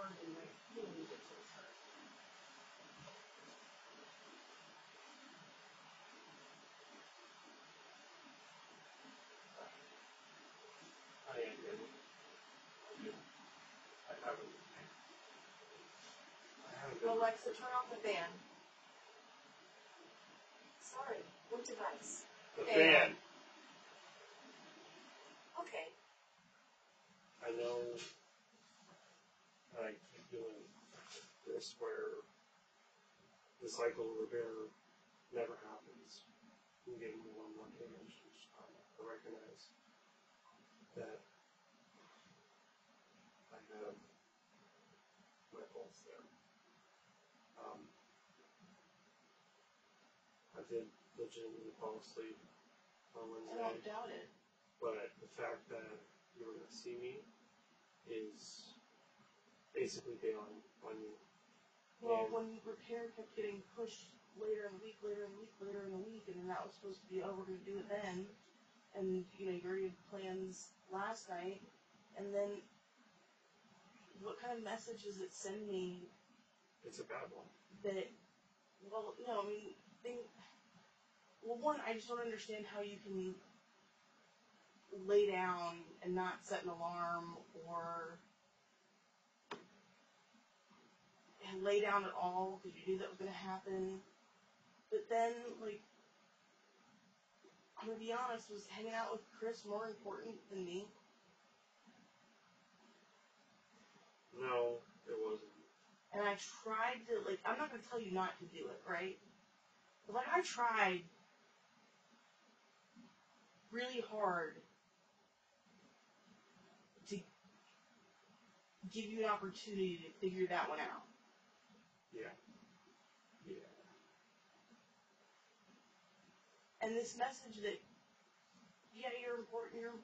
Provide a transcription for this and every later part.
hard in my feelings towards her. I haven't. Alexa, turn off the fan. Sorry, what device? The fan. Okay. I know I keep doing this where the cycle of repair never happens. I'm getting more and more damage each time. I recognize that I have my faults there. I did legitimately fall asleep on Wednesday. I don't doubt it. But the fact that you were going to see me is basically bailing on you. Well, when repair kept getting pushed later in the week, and then that was supposed to be, oh, we're going to do it then, and, you already had plans last night, and then what kind of message does it send me? It's a bad one. That, well, no, I mean, one, I just don't understand how you can lay down and not set an alarm or lay down at all because you knew that was going to happen. But then, I'm going to be honest, was hanging out with Chris more important than me? No, it wasn't. And I tried to, I'm not going to tell you not to do it, right? But, I tried really hard to give you an opportunity to figure that one out. Yeah. And this message that, yeah, you're important, you're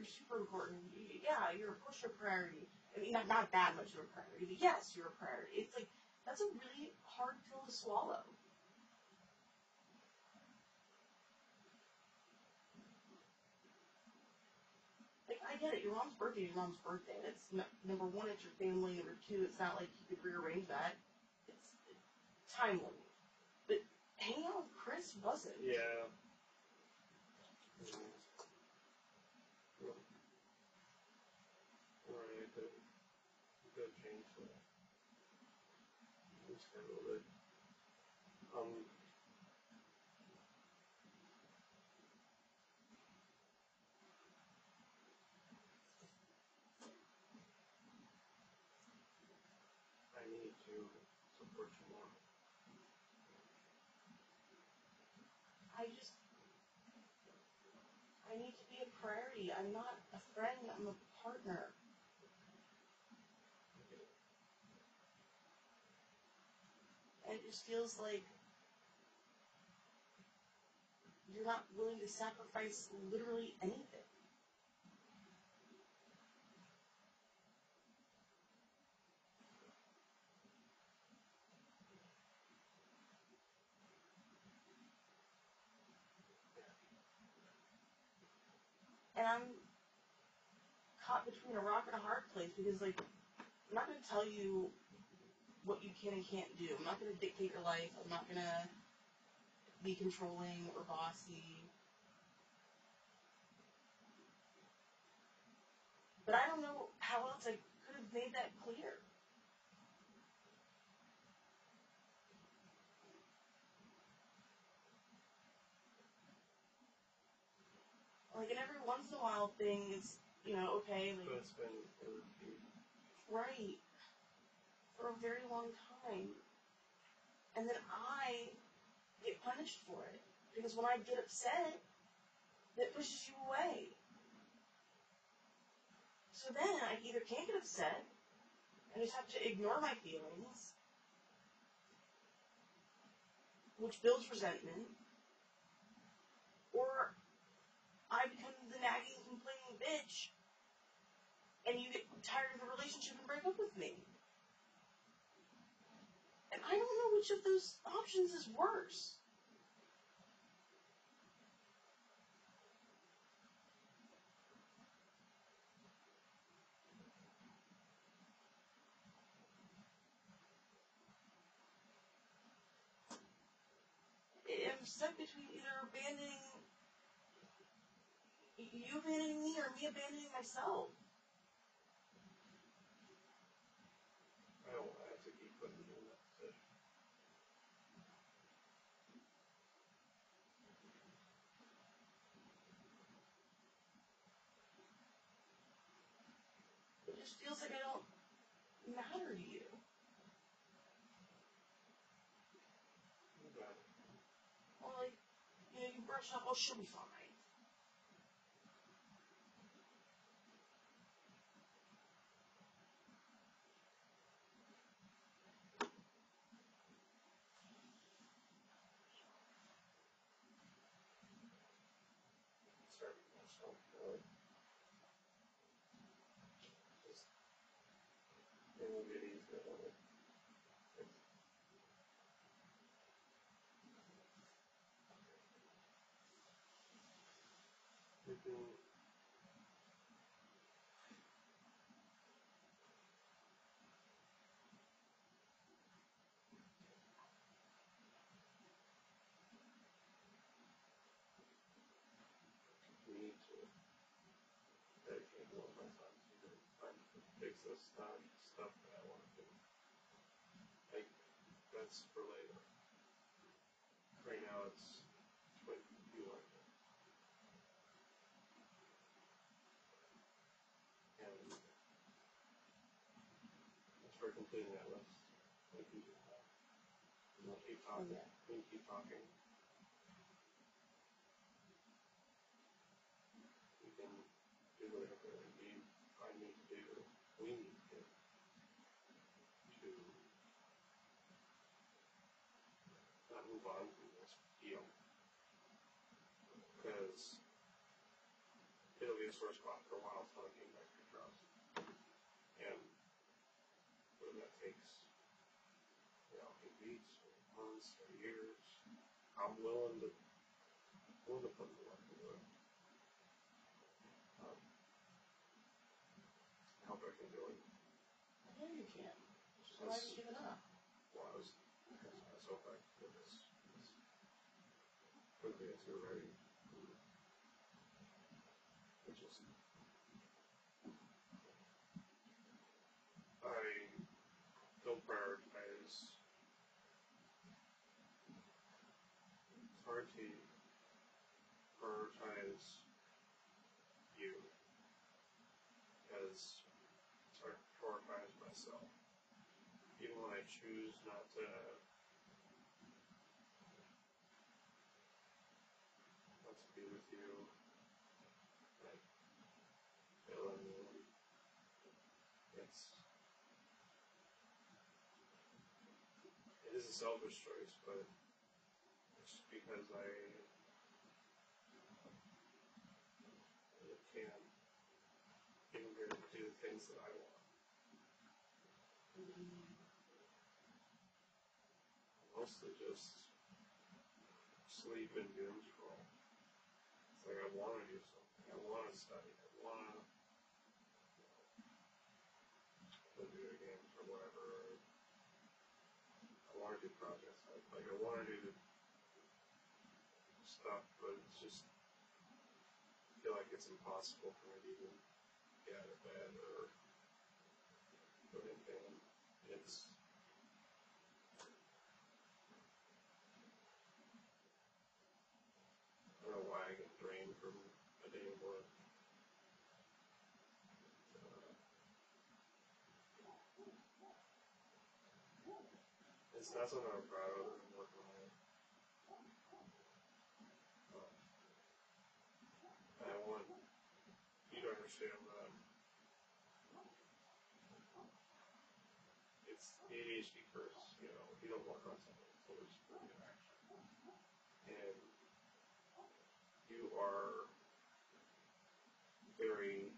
super important. Yeah, you're a push priority. I mean, not that much of a priority, but yes, you're a priority. It's that's a really hard pill to swallow. I get it. Your mom's birthday is your mom's birthday. It's number one, it's your family. Number two, it's not like you could rearrange that. It's timely. But hanging out with Chris wasn't. Yeah. Alright, I could change that. Just a little bit. I need to support you more. I need to be a priority. I'm not a friend, I'm a partner. And it just feels like you're not willing to sacrifice literally anything. And I'm caught between a rock and a hard place because, I'm not going to tell you what you can and can't do. I'm not going to dictate your life. I'm not going to be controlling or bossy. But I don't know how else I could have made that clear. And every once in a while things, okay, But it's been right, for a very long time. And then I get punished for it. Because when I get upset, that pushes you away. So then I either can't get upset, and just have to ignore my feelings, which builds resentment, or I become the nagging, complaining bitch, and you get tired of the relationship and break up with me. And I don't know which of those options is worse. stuck between either abandoning you abandoning me or me abandoning myself. I don't want to have to keep putting you in that position. It just feels like I don't matter to you. Okay. Well, like, you brush up, oh, she'll be fine. Start with myself, really. Just, it will get easier, won't it? We can need to dedicate more of my time to trying to fix this stuff that I want to do. Like, that's for later. Right now, it's what you want to do. And as for completing that list, we can do that. We'll keep talking. Yeah. We can keep talking. We can do whatever I need to do. We need to do to not move on from this deal. Because it'll be a sore spot for a while until I gain back your trust. And whether that takes, 8 weeks or months or years, I'm willing to put the work into it. I hope I can do it. I know you can. So why have you given up? Well, I was hoping I could do this as quickly as you're ready. Which is, I don't prioritize. It's hard to prioritize you because it's hard to prioritize myself. Even when I choose not to be with you, like feeling it is a selfish choice, but it's because I can't even get to do the things that I want. Mostly just sleep and doom scroll. It's like I want to do something. I want to study. I want to play video games or whatever. I want to do projects. I want to do stuff, but it's just I feel like it's impossible for me to even get out of bed or do anything. It's I don't know why I get drained from a day of work. It's not something I'm proud of and I'm working on it. And I want you to understand that it's ADHD first, if you don't work on something, it's always going to action. And you are very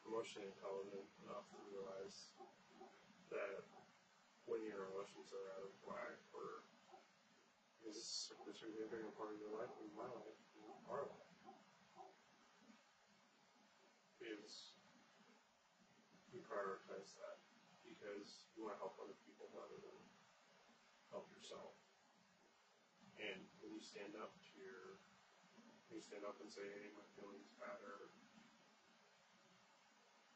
emotionally intelligent enough to realize that when your emotions are out of whack, or this is a significant part of your life, and my life, and our life, is you prioritize that because you want to help other people rather than help yourself. And when you stand up to you stand up and say, hey, my feelings matter.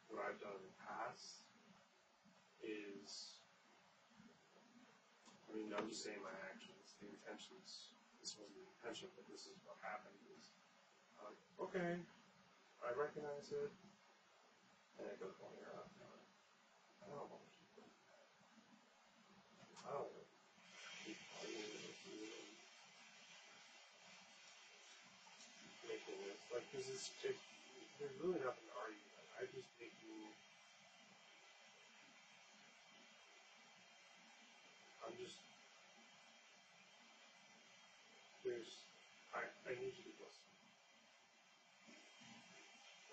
What I've done in the past is, I mean, I'm just saying my actions, the intentions, this wasn't the intention, but this is what happened is, okay, I recognize it, and I go, oh, you're not doing it. I don't want to keep doing that. I don't want to keep arguing with you and making this, like, because there's really nothing to argue about. I just making, I'm just, I need you to listen.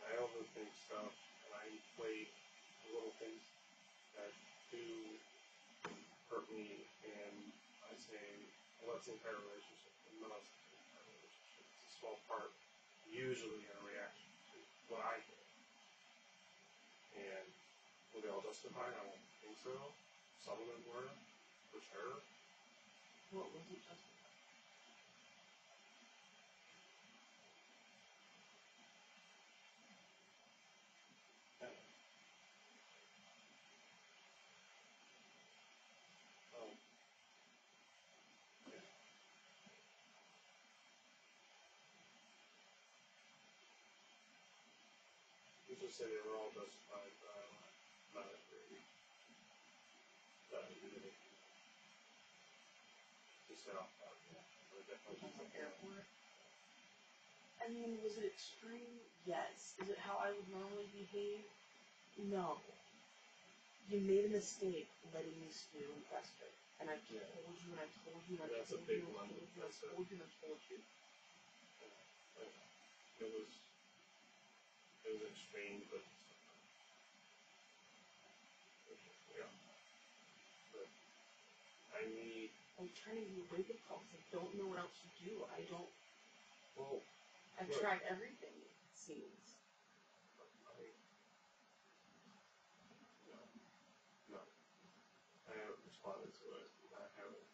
I overthink stuff, and I inflate the little things that do hurt me, and I say, well, that's the entire relationship. No, it's not the entire relationship. It's a small part, usually in a reaction to what I did. And will they all justify? I don't think so. Some of them were, for sure. What was it justified? You just say they were all justified, but I'm not agree. That you did it. Just set off that. Like airport. I mean, was it extreme? Yes. Is it how I would normally behave? No. You made a mistake letting me stew and fester. And I've told you, and I've told you, and I've That's a told big you, and one. I've told you, and I've told you, and I've told you. It was extreme, but yeah. But I need. I'm trying to do a wake-up call because I don't know what else to do. I don't. Well, I've tried everything, it seems. No. I haven't responded to it. I haven't.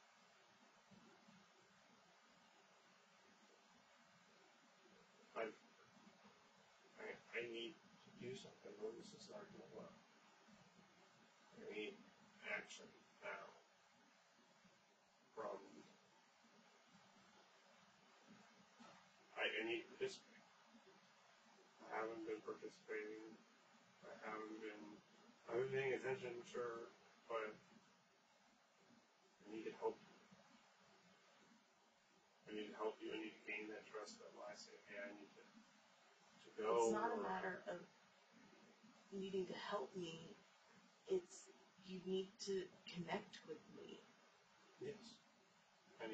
I need to do something, or this is not going to work. I need action now from. I need to participate. I haven't been participating. I've been paying attention, sure, but I need to help you. I need to help you. I need to gain that trust that when I say, hey, I need to go. It's not a matter of needing to help me. It's you need to connect with me. Yes. I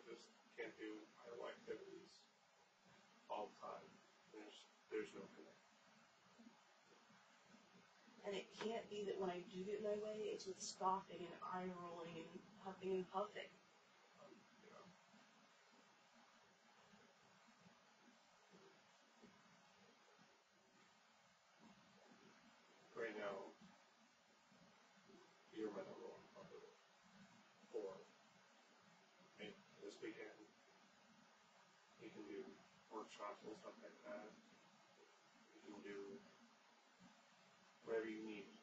just can't do idle activities all the time. There's no connect. And it can't be that when I do get my way, it's with scoffing and eye rolling and huffing and puffing. Right now, you're my number one priority. Or, this weekend, you can do workshops and stuff like that. You can do whatever you need.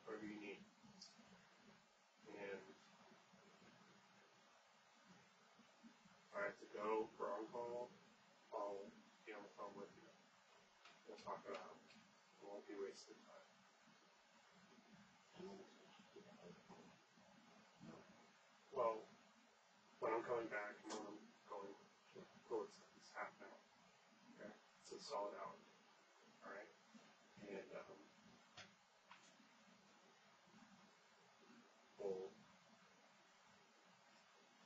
Whatever you need. And if I have to go for on-call, I'll be on the phone with you. We'll talk it out. It won't be wasted time. Well, when I'm coming back and when I'm going forward, it's half an hour. Okay? It's a solid hour. Alright? And we'll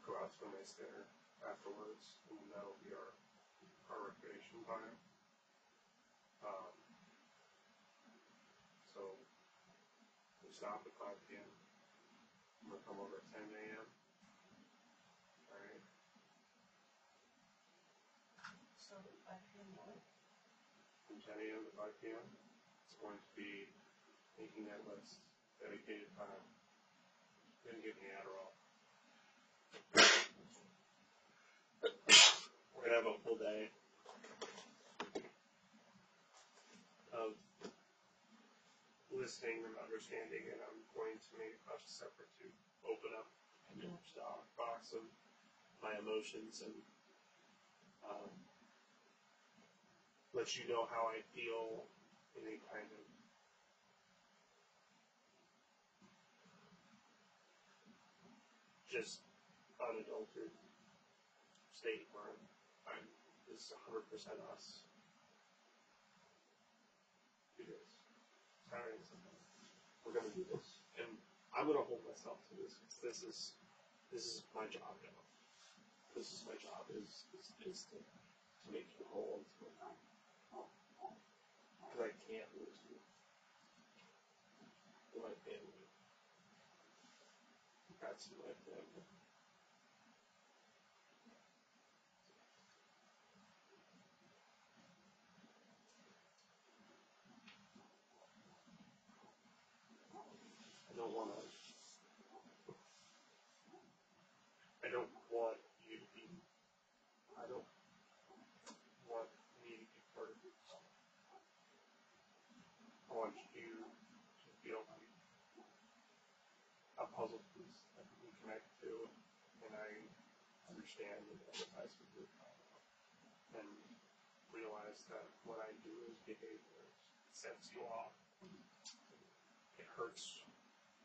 go out to a nice dinner afterwards, and that'll be our recreation time. So we stop at 5 p.m. I'm gonna come over at 10 a.m. Alright? So 5 p.m. what? From 10 a.m. to 5 p.m. It's going to be making that list, dedicated time. Didn't get any Adderall. understanding and understanding, and I'm going to make a conscious effort to open up a box of my emotions and let you know how I feel in a kind of just unadulterated state where this is 100% us. Do this. Saturday, Sunday. We're gonna do this, and I'm gonna hold myself to this. This is my job now. This is my job is to make you whole. Because I can't lose you. My family. That's my family. I don't want you to be. I don't want me to be part of it. I want you to feel like a puzzle piece that we connect to, and I understand and empathize with you, and realize that what I do is behavior. It sets you off. It hurts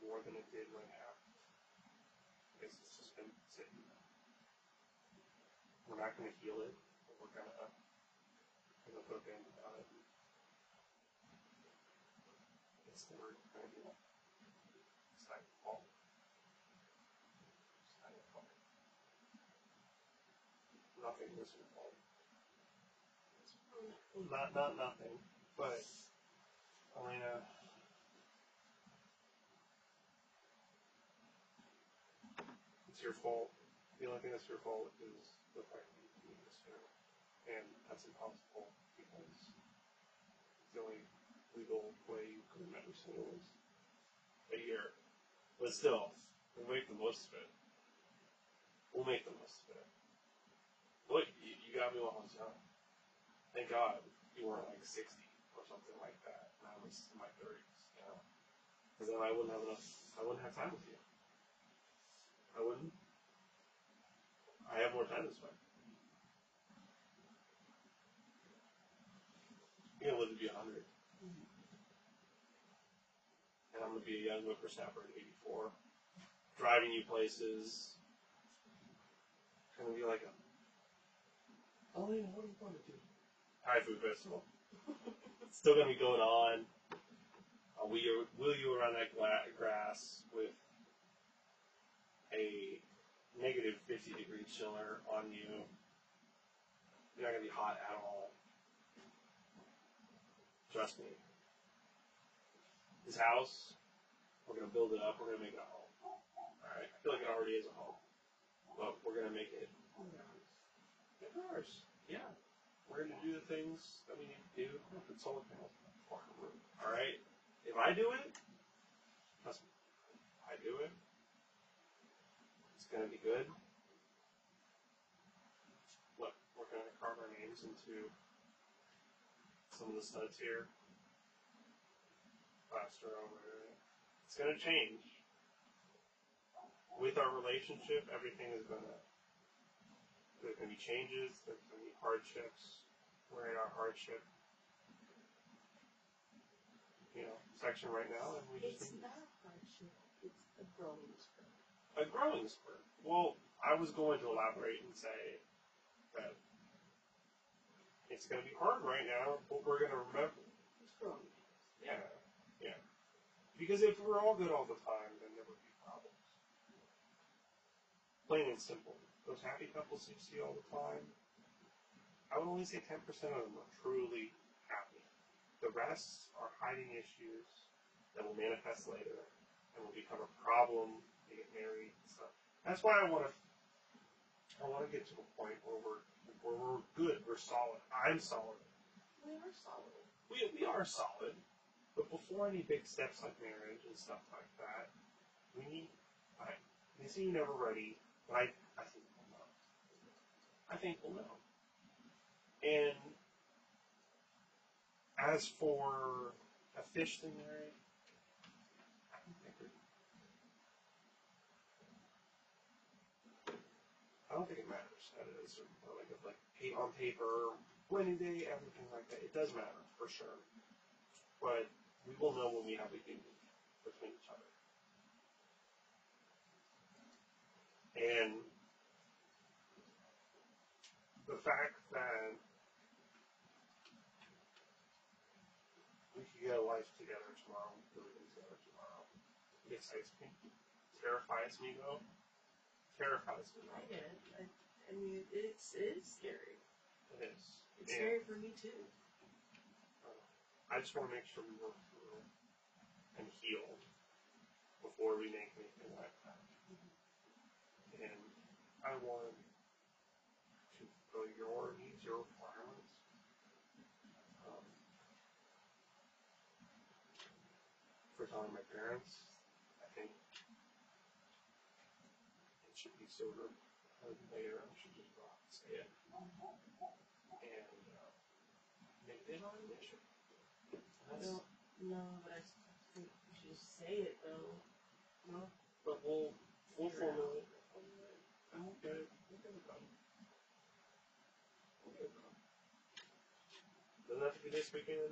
more than it did when it happened. Because it's just been sitting there. We're not going to heal it, but we're going to put a band on it. It's the word kind of. It's time to fall. It's time to fall. Nothing was your fault. Not nothing, but Elena. It's your fault. The only thing that's your fault is the fact that you need this here. And that's impossible because it's the only legal way you could have ever said it was a year. But still, we'll make the most of it. We'll make the most of it. Look, you got me while I was young. Thank God you weren't like 60 or something like that. And I was in my 30s, you know? Because then I wouldn't have time with you. I wouldn't. I have more time this way. You're gonna live to be 100. And I'm gonna be a young whippersnapper at 84. Driving you places. Gonna be like oh, yeah, what do you want to do? Thai food festival. Still gonna be going on. Wheel you around that grass with a negative 50-degree chiller on you. You're not gonna be hot at all. Trust me. This house, we're gonna build it up. We're gonna make it a home. All right. I feel like it already is a home, but we're gonna make it yours. Yeah. We're gonna do the things that we need to do. Put solar panels on the fucking roof. All right. If I do it, trust me. If I do it, it's gonna be good. Look, we're gonna carve our names into some of the studs here. Plaster over it. It's gonna change. With our relationship, everything is gonna. There's gonna be changes. There's gonna be hardships. We're in our hardship, section right now, and we just. It's not a hardship. It's a growing spurt. A growing spurt. Well, I was going to elaborate and say that it's going to be hard right now, but we're going to remember. It's growing. Yeah. Because if we're all good all the time, then there would be problems. Plain and simple. Those happy couples you see all the time, I would only say 10% of them are truly happy. The rest are hiding issues that will manifest later and will become a problem. They get married and stuff. That's why I want to get to a point where we're good. We're solid. I'm solid. We are solid. We are solid. But before any big steps like marriage and stuff like that, they say you're never ready, but I think we'll know. I think we'll know. And as for officially married, think it matters at a certain point, like on paper, wedding day, everything like that. It does matter for sure, but we will know when we have a union between each other. And the fact that we could get a life together tomorrow, living together tomorrow, excites me. Terrifies me though. Terrifies me. I get it. I mean, it is scary. It is. It's scary for me too. I just want to make sure we work through and heal before we make anything like that. And I want to fulfill your needs, your requirements. For telling my parents, I think it should be sooner than later. I should just go out and say it. And maybe they don't have an issue. No, but I think you should just say it though. No? But we'll formulate. I'm okay. We'll get it done. We'll get it done. Doesn't have to be this weekend,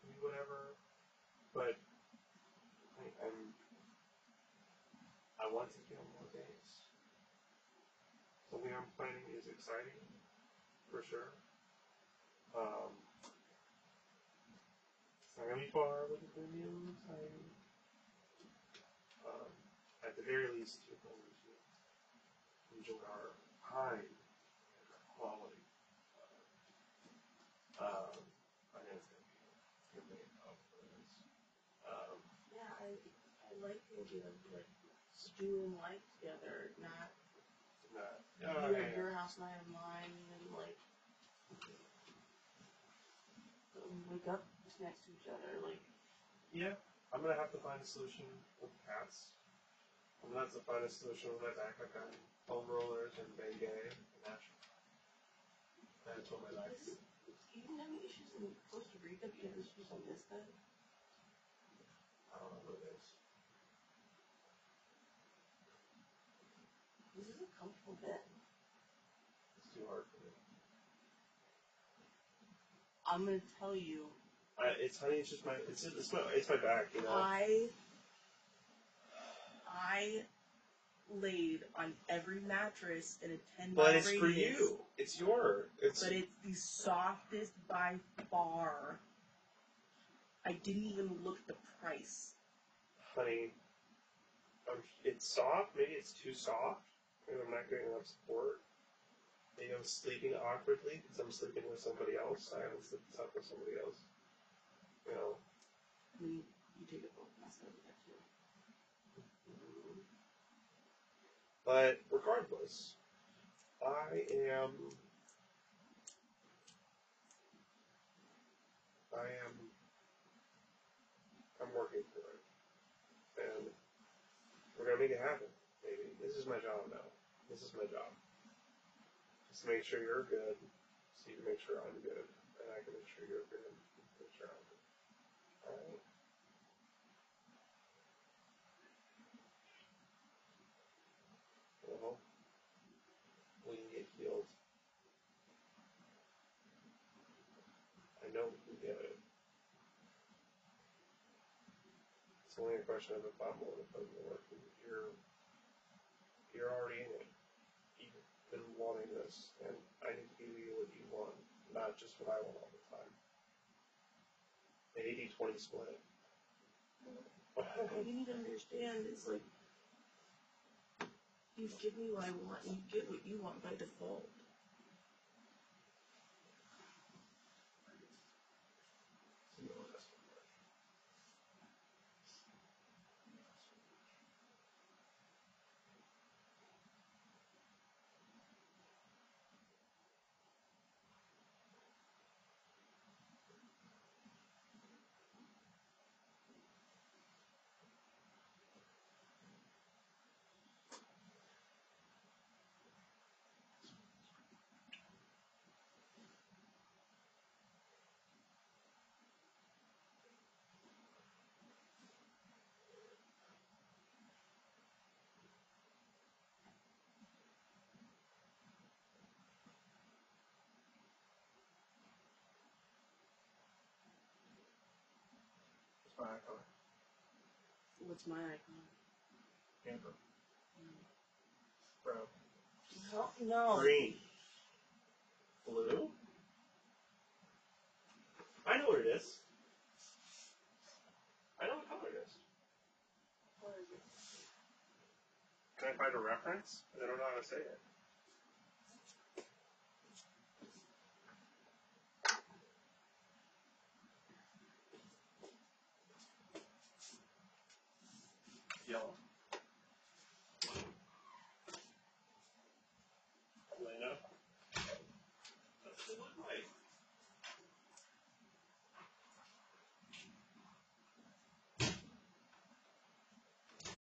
maybe whatever. But I want to feel more days. Something I'm planning is exciting, for sure. It's not gonna be far, but it's gonna be a little exciting. At the very least, you're going to enjoy our time and our quality. I think it's gonna be for this. Yeah, I like the idea of like doing life together, not you at your house and I at mine, and like wake up next to each other, like. Yeah, I'm gonna have to find a solution with cats. I'm gonna have to find a solution with my back. I've got foam rollers and Bengay and that's what my back is. You didn't have any issues in Costa Rica, but you have issues on this bed? I don't know what it is. This is a comfortable bed. It's too hard for me. I'm gonna tell you. It's honey. It's just it's my back. You know. I laid on every mattress in a 10-mile But it's radius. for you. It's your. But it's the softest by far. I didn't even look at the price. Honey, it's soft. Maybe it's too soft. Maybe I'm not getting enough support. Maybe I'm sleeping awkwardly because I'm sleeping with somebody else. I haven't slept with somebody else. You know. I mean, you take it both messed up with that too. But regardless, I'm working for it. And we're gonna make it happen, baby. This is my job now. This is my job. Just make sure you're good, so you can make sure I'm good. And I can make sure you're good, make sure I'm good. Alright? Well, we can get healed. I know we can get it. It's only a question of if I'm willing to put in the work. You're already in it. You've been wanting this, and I need to give you what you want, not just what I want all the time. An 80-20 split. What you need to understand is like, you give me what I want, and you get what you want by default. My eye color. What's my icon? Amber. Brown. No. Green. Blue? I know what it is. I know what color it is. What is it? Can I find a reference? I don't know how to say it. Yellow.